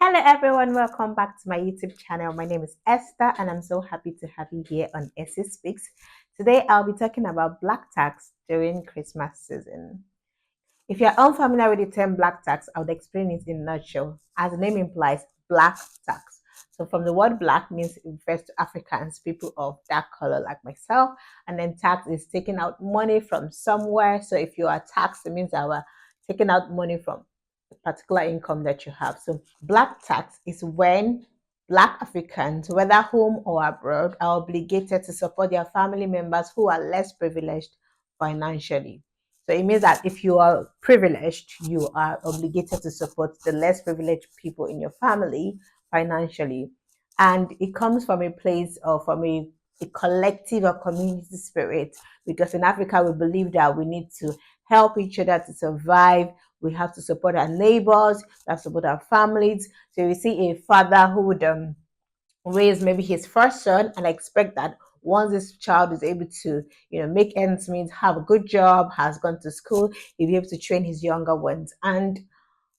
Hello everyone, welcome back to my YouTube channel. My name is Esther and I'm so happy to have you here on essyspeaks. Today I'll be talking about black tax during Christmas season. If you're unfamiliar with the term black tax, I would explain it in a nutshell. As the name implies, black tax. So from the word black means it refers to Africans, people of dark color like myself, and then tax is taking out money from somewhere. So if you are taxed, it means that we're taking out money from particular income that you have. So black tax is when Black Africans, whether home or abroad, are obligated to support their family members who are less privileged financially. So it means that if you are privileged, you are obligated to support the less privileged people in your family financially. And it comes from a place or from a collective or community spirit, because in Africa we believe that we need to help each other to survive. We have to support our neighbors, we have to support our families. So you see a father who would raise maybe his first son and expect that once this child is able to, make ends meet, have a good job, has gone to school, he'll be able to train his younger ones. And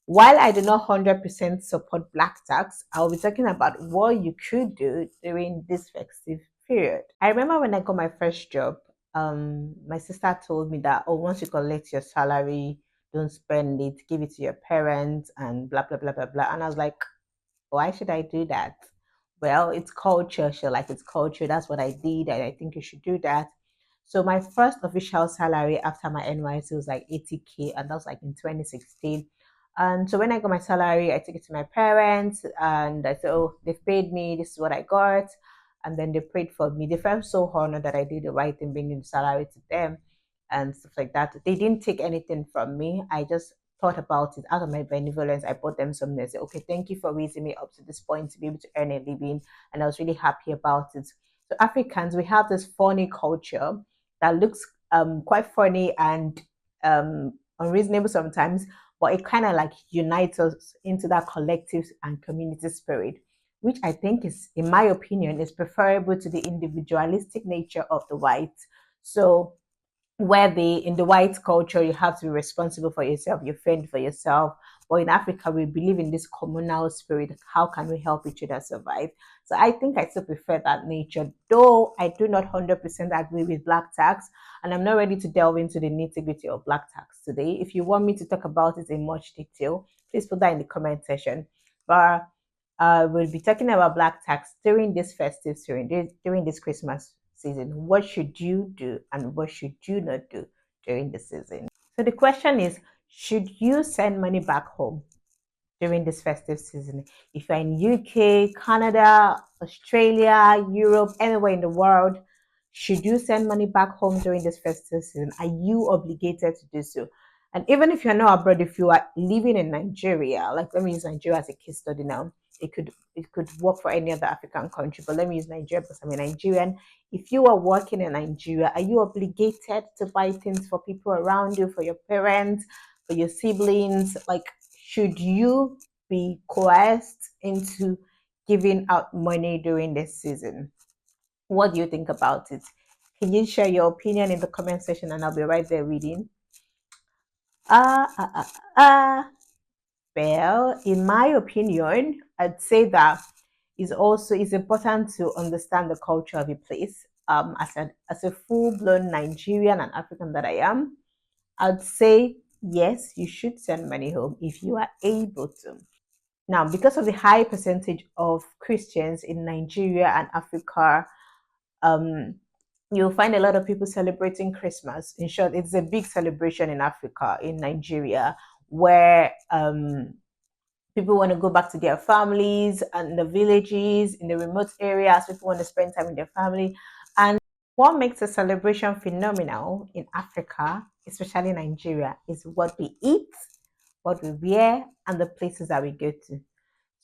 while I do not 100% support black tax, I'll be talking about what you could do during this festive period. I remember when I got my first job, my sister told me that, oh, once you collect your salary, don't spend it, give it to your parents, and blah, blah, blah, blah, blah. And I was like, why should I do that? Well, it's culture. She like it's culture. That's what I did, and I think you should do that. So my first official salary after my NYC was like 80K, and that was like in 2016. And so when I got my salary, I took it to my parents, and I said, "Oh, they've paid me. This is what I got." And then they prayed for me. They felt so honored that I did the right thing, bringing the salary to them and stuff like that. They didn't take anything from me. I just thought about it out of my benevolence. I bought them something. I said, okay, thank you for raising me up to this point to be able to earn a living. And I was really happy about it. So Africans, we have this funny culture that looks quite funny and unreasonable sometimes, but it kind of like unites us into that collective and community spirit, which I think is, in my opinion, is preferable to the individualistic nature of the whites. So where in the white culture you have to be responsible for yourself, you fend for yourself, but in Africa we believe in this communal spirit. How can we help each other survive? So I think I still prefer that nature, though I do not 100% agree with black tax, and I'm not ready to delve into the nitty-gritty of black tax today. If you want me to talk about it in much detail, please put that in the comment section. But we'll be talking about black tax during this festive, during this Christmas season. What should you do and what should you not do during the season? So the question is, should you send money back home during this festive season? If you're in UK, Canada, Australia, Europe, anywhere in the world, should you send money back home during this festive season? Are you obligated to do so? And even if you're not abroad, if you are living in Nigeria, like let me use Nigeria as a case study now. It could work for any other African country, but let me use Nigeria because I'm a Nigerian. If you are working in Nigeria, are you obligated to buy things for people around you, for your parents, for your siblings? Like, should you be coerced into giving out money during this season? What do you think about it? Can you share your opinion in the comment section and I'll be right there reading? Uh, uh, uh, uh. Well, in my opinion, I'd say that it's important to understand the culture of a place. As a full-blown Nigerian and African that I am, I'd say yes, you should send money home if you are able to. Now, because of the high percentage of Christians in Nigeria and Africa, um, you'll find a lot of people celebrating Christmas. In short, it's a big celebration in Africa, in Nigeria, where people want to go back to their families and the villages in the remote areas. People want to spend time with their family. And what makes a celebration phenomenal in Africa, especially Nigeria, is what we eat, what we wear, and the places that we go to.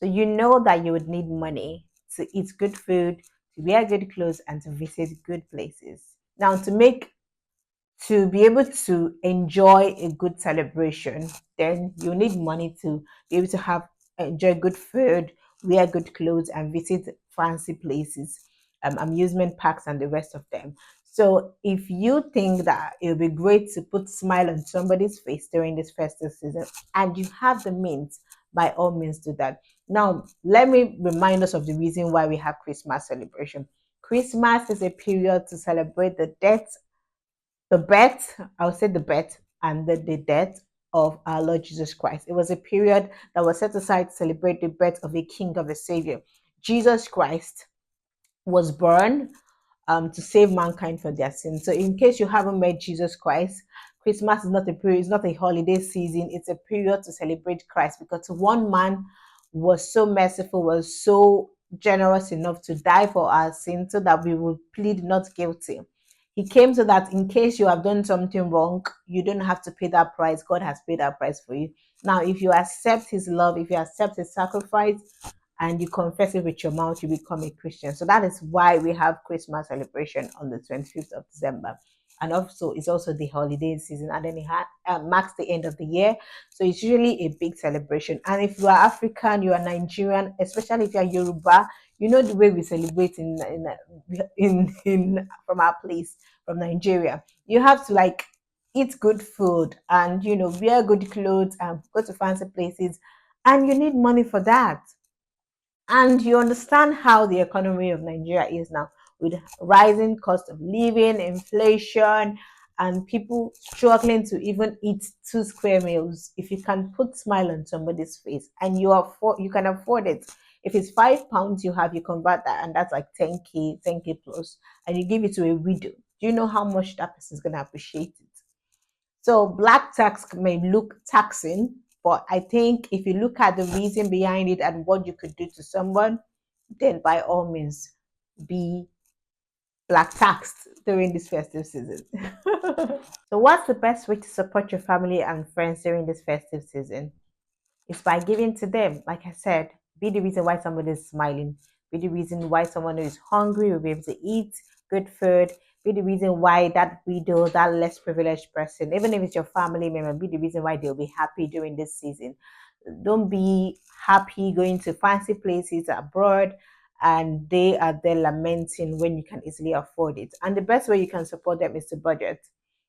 So you know that you would need money to eat good food, to wear good clothes, and to visit good places. Now, to be able to enjoy a good celebration, then you need money to be able to enjoy good food, wear good clothes, and visit fancy places, amusement parks, and the rest of them. So if you think that it would be great to put smile on somebody's face during this festive season and you have the means, by all means do that. Now, let me remind us of the reason why we have Christmas celebration. Christmas is a period to celebrate the birth, I would say the birth and the death of our Lord Jesus Christ. It was a period that was set aside to celebrate the birth of a king, of a savior. Jesus Christ was born to save mankind from their sins. So, in case you haven't met Jesus Christ, Christmas is not a period, it's not a holiday season, it's a period to celebrate Christ, because one man was so merciful, was so generous enough to die for our sins so that we would plead not guilty. He came so that in case you have done something wrong, you don't have to pay that price. God has paid that price for you. Now, if you accept his love, if you accept his sacrifice, and you confess it with your mouth, you become a Christian. So that is why we have Christmas celebration on the 25th of December. And also, it's also the holiday season, and then marks the end of the year. So it's usually a big celebration. And if you are African, you are Nigerian, especially if you are Yoruba, you know the way we celebrate in from our place, from Nigeria. You have to like eat good food and wear good clothes and go to fancy places, and you need money for that. And you understand how the economy of Nigeria is now, with rising cost of living, inflation, and people struggling to even eat 2 square meals. If you can put smile on somebody's face and you can afford it. If it's £5 you convert that, and that's like 10K plus, and you give it to a widow. Do you know how much that person is gonna appreciate it? So black tax may look taxing, but I think if you look at the reason behind it and what you could do to someone, then by all means be black taxed during this festive season. So what's the best way to support your family and friends during this festive season? It's by giving to them. Like I said, be the reason why somebody is smiling. Be the reason why someone who is hungry will be able to eat good food. Be the reason why that widow, that less privileged person, even if it's your family member, be the reason why they'll be happy during this season. Don't be happy going to fancy places abroad and they are there lamenting when you can easily afford it. And the best way you can support them is to budget.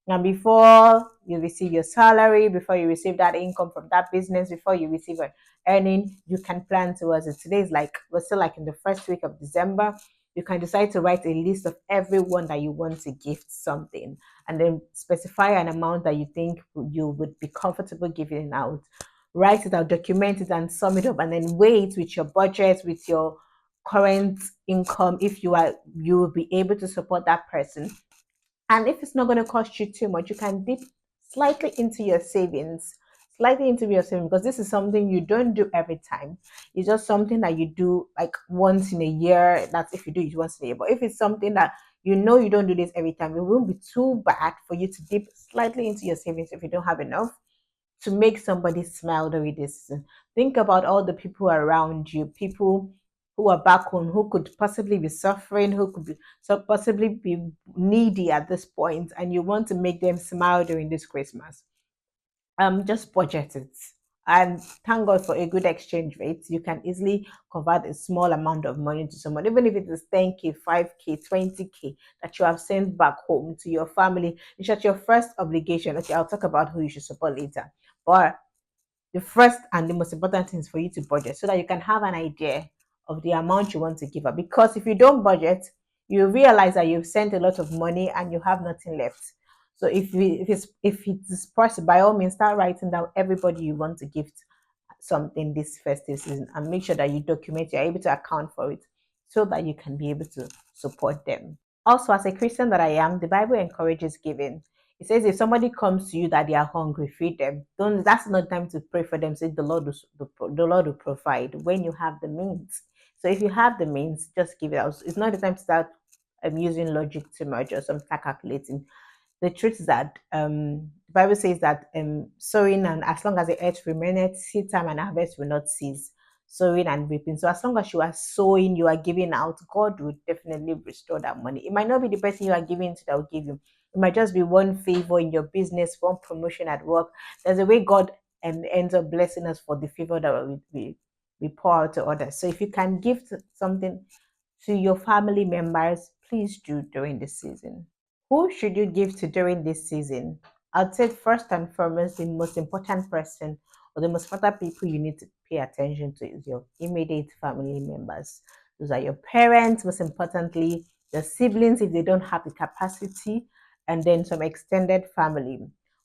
And before you receive your salary, before you receive that income from that business, before you receive an earning, you can plan towards it. Today is like, we're still like in the first week of December. You can decide to write a list of everyone that you want to gift something, and then specify an amount that you think you would be comfortable giving out. Write it out, document it, and sum it up, and then weigh it with your budget, with your current income. If you will be able to support that person, and if it's not going to cost you too much, you can dip slightly into your savings, because this is something you don't do every time. It's just something that you do like once in a year. That's if you do it once in a year. But if it's something that you don't do this every time, it won't be too bad for you to dip slightly into your savings if you don't have enough to make somebody smile during this season. Think about all the people around you, people who are back home, who could possibly be suffering, who could be so possibly be needy at this point, and you want to make them smile during this Christmas. Just budget it. And thank God for a good exchange rate. You can easily convert a small amount of money to someone, even if it is 10K, 5K, 20K that you have sent back home to your family. It's just your first obligation. Okay, I'll talk about who you should support later. But the first and the most important thing is for you to budget so that you can have an idea of the amount you want to give up. Because if you don't budget, you realize that you've sent a lot of money and you have nothing left. So if it is possible, by all means, start writing down everybody you want to gift something this festive season, and make sure that you document, you're able to account for it so that you can be able to support them. Also, as a Christian that I am, the Bible encourages giving. It says if somebody comes to you that they are hungry, feed them. Don't. That's not time to pray for them. Say the Lord will provide when you have the means. So if you have the means, just give it out. It's not the time to start using logic too much or some start calculating. The truth is that the Bible says that sowing, and as long as the earth remaineth, seed time and harvest will not cease. Sowing and reaping. So as long as you are sowing, you are giving out, God will definitely restore that money. It might not be the person you are giving to that will give you. It might just be one favor in your business, one promotion at work. There's a way God ends up blessing us for the favor that we pour out to others. So if you can give something to your family members, please do during this season. Who should you give to during this season? I'd say first and foremost, the most important person or the most important people you need to pay attention to is your immediate family members. Those are your parents, most importantly, your siblings if they don't have the capacity, and then some extended family.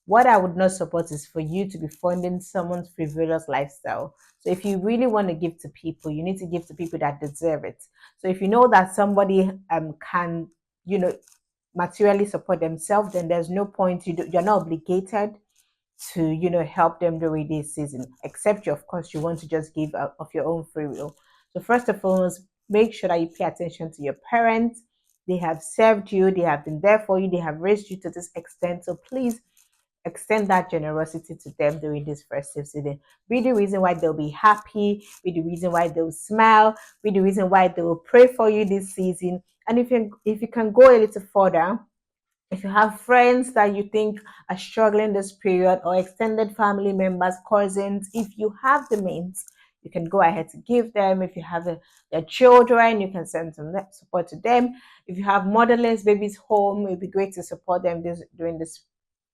What I would not support is for you to be funding someone's frivolous lifestyle. So if you really want to give to people, you need to give to people that deserve it. So if you know that somebody can, you know, materially support themselves, then there's no point. You're not obligated to, help them during this season, except you, of course, you want to just give of your own free will. So first of all, make sure that you pay attention to your parents. They have served you, they have been there for you, they have raised you to this extent. So please extend that generosity to them during this festive season. Be the reason why they'll be happy, be the reason why they'll smile, be the reason why they will pray for you this season. And if you can go a little further, if you have friends that you think are struggling this period, or extended family members, cousins, if you have the means, you can go ahead to give them. If you have their children, you can send some support to them. If you have motherless babies home, it would be great to support them during this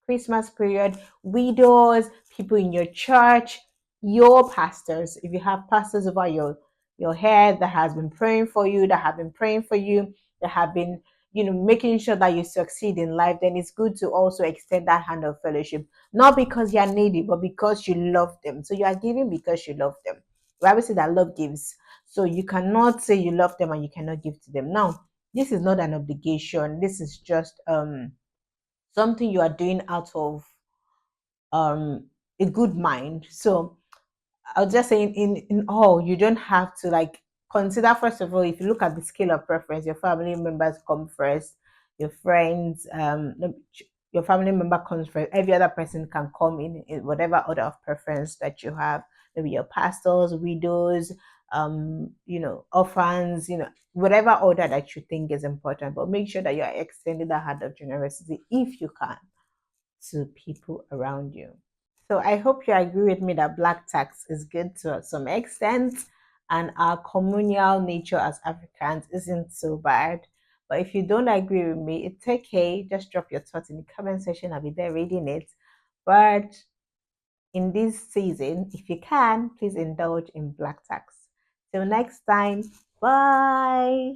Christmas period. Widows, people in your church, your pastors. If you have pastors over your head that has been praying for you, that have been praying for you, that have been, making sure that you succeed in life, then it's good to also extend that hand of fellowship. Not because you're needy, but because you love them. So you are giving because you love them. The Bible says that love gives. So you cannot say you love them and you cannot give to them. Now, this is not an obligation. This is just something you are doing out of a good mind. So I'll just say in all, you don't have to like consider first of all, if you look at the scale of preference, your family members come first, your friends, your family member comes first, every other person can come in whatever order of preference that you have, maybe your pastors, widows, orphans, whatever order that you think is important, but make sure that you are extending the hand of generosity if you can to people around you. So I hope you agree with me that black tax is good to some extent, and our communal nature as Africans isn't so bad. But if you don't agree with me, it's okay. Just drop your thoughts in the comment section. I'll be there reading it. But in this season, if you can, please indulge in black tax. Till next time, bye.